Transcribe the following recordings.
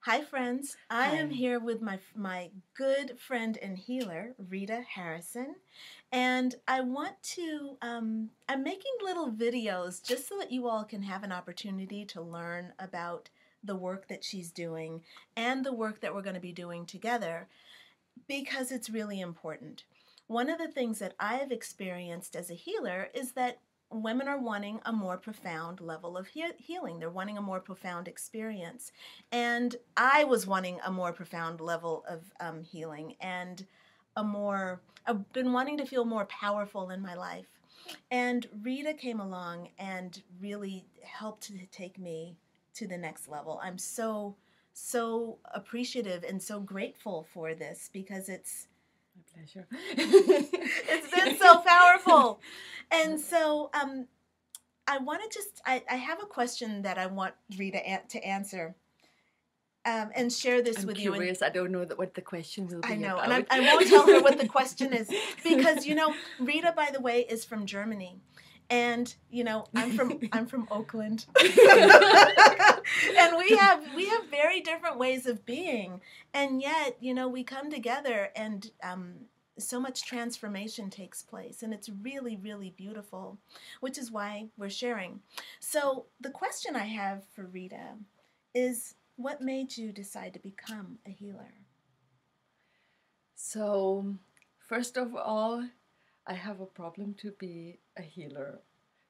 Hi, friends. I am Hi. here with my good friend and healer, Rita Harrison, and I want to. I'm making little videos just so that you all can have an opportunity to learn about the work that she's doing and the work that we're going to be doing together because it's really important. One of the things that I've experienced as a healer is that women are wanting a more profound level of healing. They're wanting a more profound experience. And I was wanting a more profound level of healing and I've been wanting to feel more powerful in my life. And Rita came along and really helped to take me to the next level. I'm so appreciative and so grateful for this because My pleasure. it's been so powerful. And so I want to I have a question that I want Rita to answer and share this I'm with you. And curious. I don't know what the question will I be know, about. and I won't tell her what the question is because Rita, by the way, is from Germany, and I'm from Oakland, and we have very different ways of being, and yet we come together and so much transformation takes place, and it's really really beautiful, which is why we're sharing. So the question I have for Rita is, what made you decide to become a healer? So, first of all, I have a problem to be a healer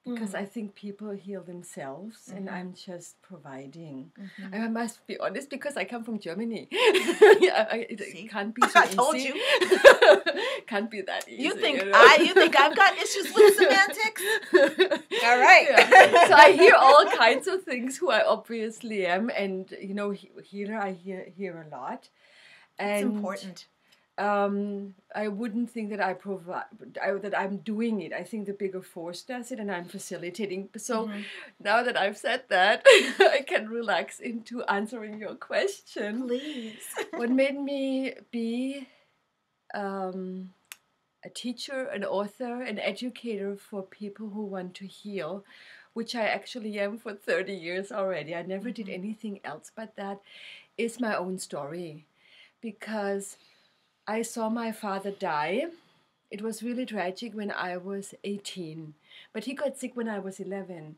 because I think people heal themselves and I'm just providing. I must be honest because I come from Germany. It can't be so I easy. told you. Can't be that easy. You think know? you think I've got issues with semantics? All right. Yeah. So I hear all kinds of things who I obviously am, and healer I hear a lot. It's And important. I wouldn't think that that I'm doing it. I think the bigger force does it, and I'm facilitating. So now that I've said that, I can relax into answering your question. Please. What made me be a teacher, an author, an educator for people who want to heal, which I actually am for 30 years already. I never did anything else but that, is my own story. Because I saw my father die. It was really tragic when I was 18. But he got sick when I was 11.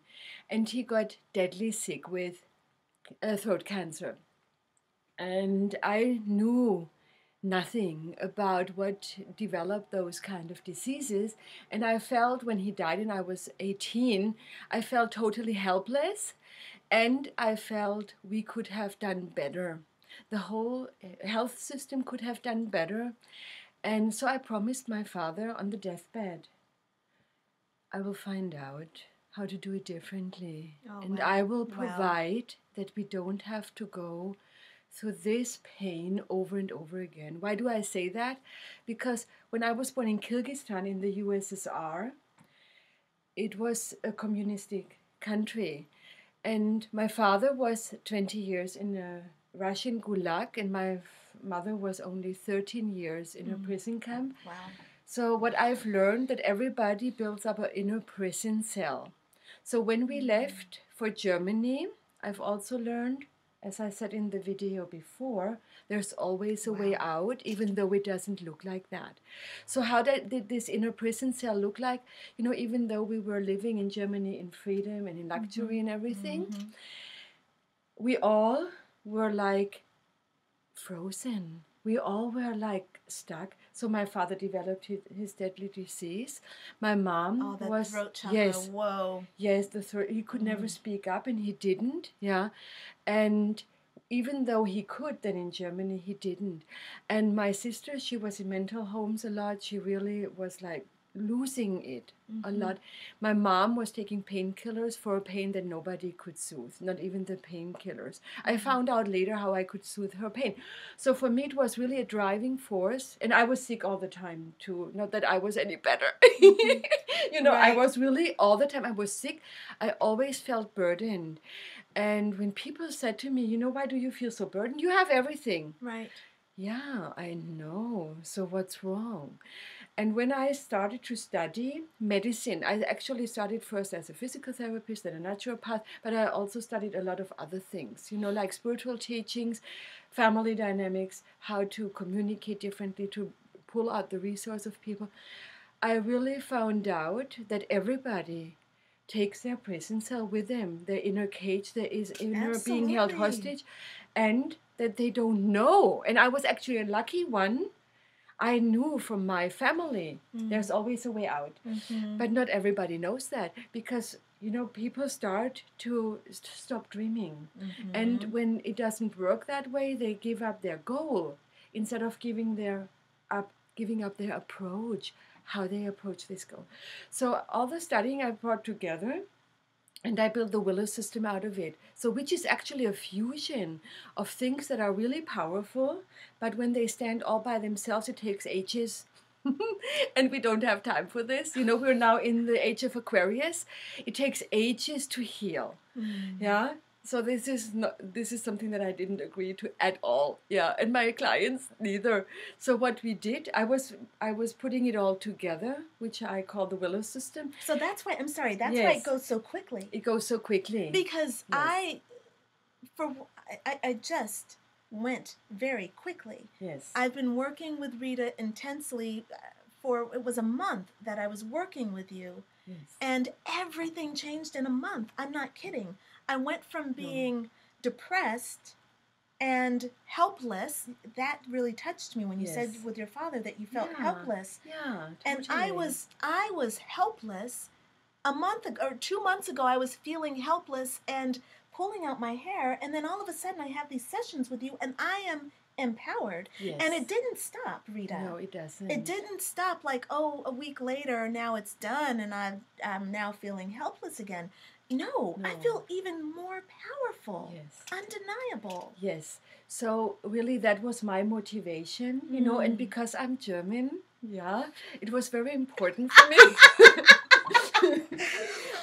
And he got deadly sick with throat cancer. And I knew nothing about what developed those kind of diseases. And I felt when he died and I was 18, I felt totally helpless. And I felt we could have done better. The whole health system could have done better. And so I promised my father on the deathbed, I will find out how to do it differently. Oh, And wow. I will Wow. provide that we don't have to go through this pain over and over again. Why do I say that? Because when I was born in Kyrgyzstan in the USSR, it was a communistic country. And my father was 20 years in a Russian gulag, and my mother was only 13 years in a prison camp. Wow. So what I've learned that everybody builds up an inner prison cell. So when we left for Germany, I've also learned, as I said in the video before, there's always a way out, even though it doesn't look like that. So how did this inner prison cell look like? Even though we were living in Germany in freedom and in luxury and everything, we all were like frozen. We all were like stuck. So my father developed his deadly disease. My mom Oh, that was throat chakra. yes, Whoa. yes, the throat. He could never speak up, and he didn't. Yeah, and even though he could, then in Germany he didn't. And my sister, she was in mental homes a lot. She really was like losing it a lot. My mom was taking painkillers for a pain that nobody could soothe, not even the painkillers. I found out later how I could soothe her pain. So for me, it was really a driving force. And I was sick all the time too. Not that I was any better. I Right. was really all the time. I was sick. I always felt burdened. And when people said to me, why do you feel so burdened? You have everything. Right. Yeah, I know. So what's wrong? And when I started to study medicine, I actually started first as a physical therapist, then a naturopath, but I also studied a lot of other things, like spiritual teachings, family dynamics, how to communicate differently, to pull out the resource of people. I really found out that everybody takes their prison cell with them, their inner cage, their inner being held hostage, and that they don't know. And I was actually a lucky one. I knew from my family there's always a way out. But not everybody knows that because, people start to stop dreaming. And when it doesn't work that way, they give up their goal instead of giving up their approach, how they approach this goal. So all the studying I brought together, and I built the Willow system out of it. So which is actually a fusion of things that are really powerful, but when they stand all by themselves, it takes ages. And we don't have time for this. We're now in the age of Aquarius. It takes ages to heal. Yeah. So this is something that I didn't agree to at all. Yeah, and my clients neither. So what we did, I was putting it all together, which I call the Willow system. So that's why why it goes so quickly. It goes so quickly because I just went very quickly. Yes. I've been working with Rita intensely it was a month that I was working with you. Yes. And everything changed in a month. I'm not kidding. I went from being depressed and helpless. That really touched me when you said with your father that you felt helpless. Yeah, totally. And I was helpless. A month ago or 2 months ago, I was feeling helpless and pulling out my hair, and then all of a sudden I have these sessions with you and I am empowered. Yes. And it didn't stop, Rita. No, it doesn't. It didn't stop like, a week later, now it's done and I'm now feeling helpless again. No, I feel even more powerful. Yes. Undeniable. Yes. So really that was my motivation, and because I'm German, it was very important for me.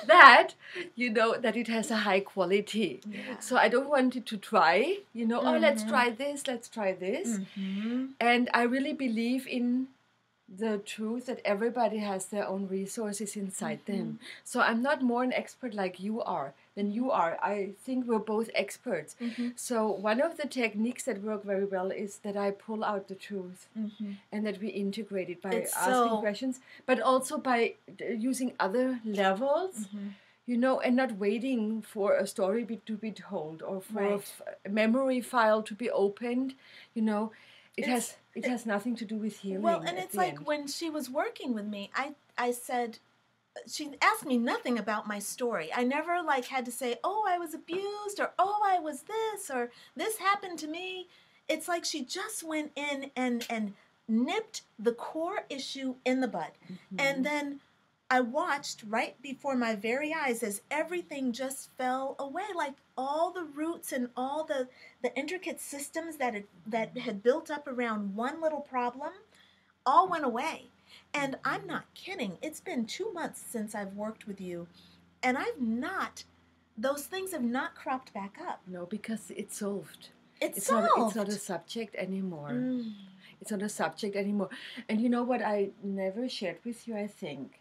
that it has a high quality. So I don't want it to try, let's try this. And I really believe in the truth that everybody has their own resources inside them. So I'm not more an expert like you are than you are. I think we're both experts. So one of the techniques that work very well is that I pull out the truth and that we integrate it by asking questions, but also by using other levels, and not waiting for a story to be told or for a memory file to be opened, It has nothing to do with healing. Well, and it's like when she was working with me, I said, she asked me nothing about my story. I never had to say, I was abused, or I was this, or this happened to me. It's like she just went in and nipped the core issue in the bud. And then I watched right before my very eyes as everything just fell away, like all the roots and all the intricate systems that had built up around one little problem all went away. And I'm not kidding. It's been 2 months since I've worked with you, and those things have not cropped back up. No, because it's solved. It's solved. It's not a subject anymore. It's not a subject anymore. And you know what I never shared with you, I think.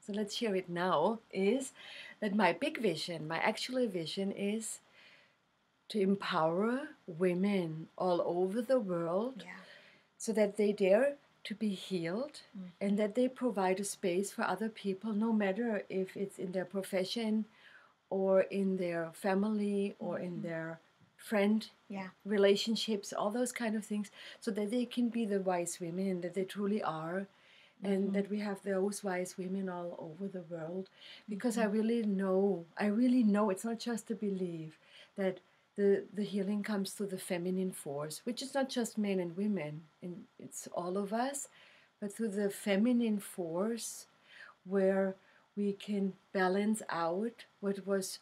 So let's share it now, is that my big vision, my actual vision is to empower women all over the world so that they dare to be healed and that they provide a space for other people, no matter if it's in their profession or in their family or in their friend relationships, all those kind of things, so that they can be the wise women that they truly are. And that we have those wise women all over the world, because I really know, it's not just a belief, that the healing comes through the feminine force, which is not just men and women, and it's all of us, but through the feminine force where we can balance out what was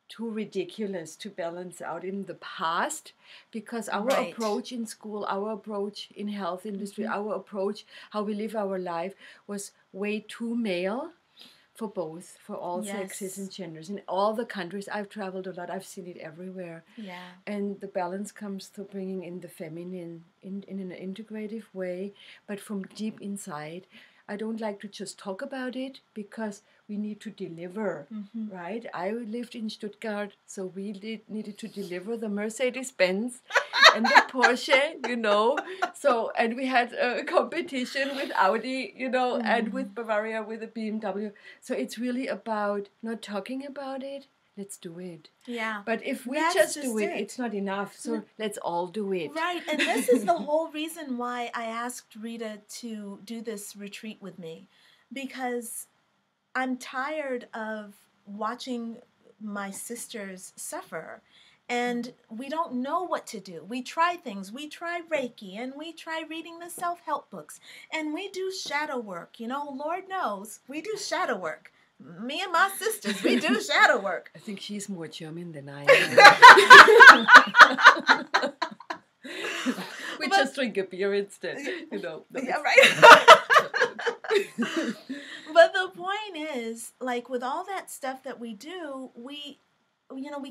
too ridiculous to balance out in the past, because our approach in school, our approach in health industry, our approach how we live our life was way too male, for both, for all sexes and Yes. genders. In all the countries I've traveled a lot, I've seen it everywhere. Yeah. And the balance comes through bringing in the feminine in an integrative way, but from deep inside. I don't like to just talk about it because we need to deliver, right? I lived in Stuttgart, so we needed to deliver the Mercedes-Benz and the Porsche, you know. So, and we had a competition with Audi, you know, and with Bavaria, with a BMW. So it's really about not talking about it, let's do it. Yeah. But if we That's just just do it, it. it's not enough. So let's all do it. Right, and this is the whole reason why I asked Rita to do this retreat with me, because I'm tired of watching my sisters suffer, and we don't know what to do. We try things. We try Reiki, and we try reading the self-help books, and we do shadow work. You know, Lord knows, we do shadow work. Me and my sisters, we do shadow work. I think she's more German than I am. We just drink a beer instead, you know. Yeah, right. But the point is, like, with all that stuff that we do, we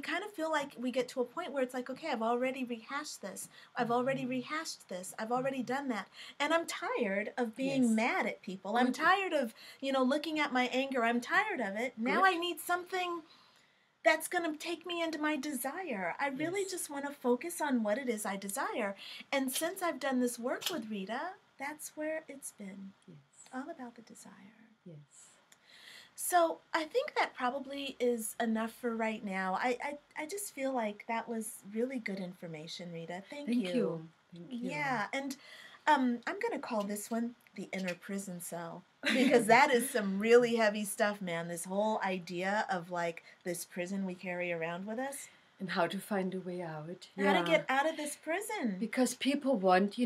kind of feel like we get to a point where it's like, okay, I've already rehashed this. I've already rehashed this. I've already done that. And I'm tired of being mad at people. I'm tired of, looking at my anger. I'm tired of it. Now I need something that's going to take me into my desire. I really just want to focus on what it is I desire. And since I've done this work with Rita, that's where it's been. Yes. All about the desire. Yes. So I think that probably is enough for right now. I just feel like that was really good information, Rita. Thank you. Thank you. Yeah, and I'm going to call this one the inner prison cell, because that is some really heavy stuff, man. This whole idea of like this prison we carry around with us. And how to find a way out. How to get out of this prison. Because people want,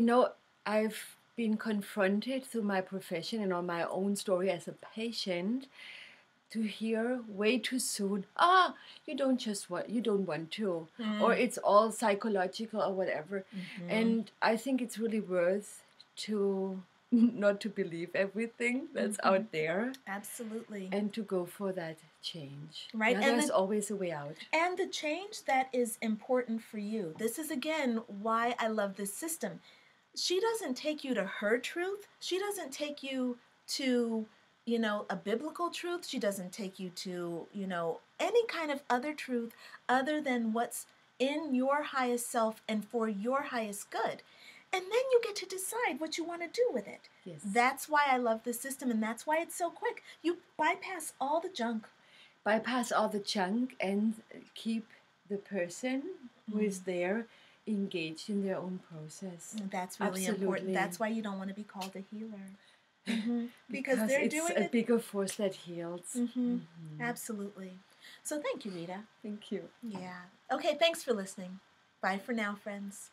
I've been confronted through my profession and on my own story as a patient to hear way too soon, you don't want to, or it's all psychological or whatever. And I think it's really worth to not to believe everything that's out there. Absolutely. And to go for that change. Right. And there's always a way out. And the change that is important for you. This is, again, why I love this system. She doesn't take you to her truth. She doesn't take you to, a biblical truth. She doesn't take you to, any kind of other truth other than what's in your highest self and for your highest good. And then you get to decide what you want to do with it. Yes. That's why I love this system, and that's why it's so quick. You bypass all the junk. Bypass all the junk and keep the person who is there engaged in their own process. That's really important. That's why you don't want to be called a healer. Because they're it's doing a bigger force that heals. Absolutely. So thank you, Rita. Thank you. Yeah. Okay, thanks for listening. Bye for now, friends.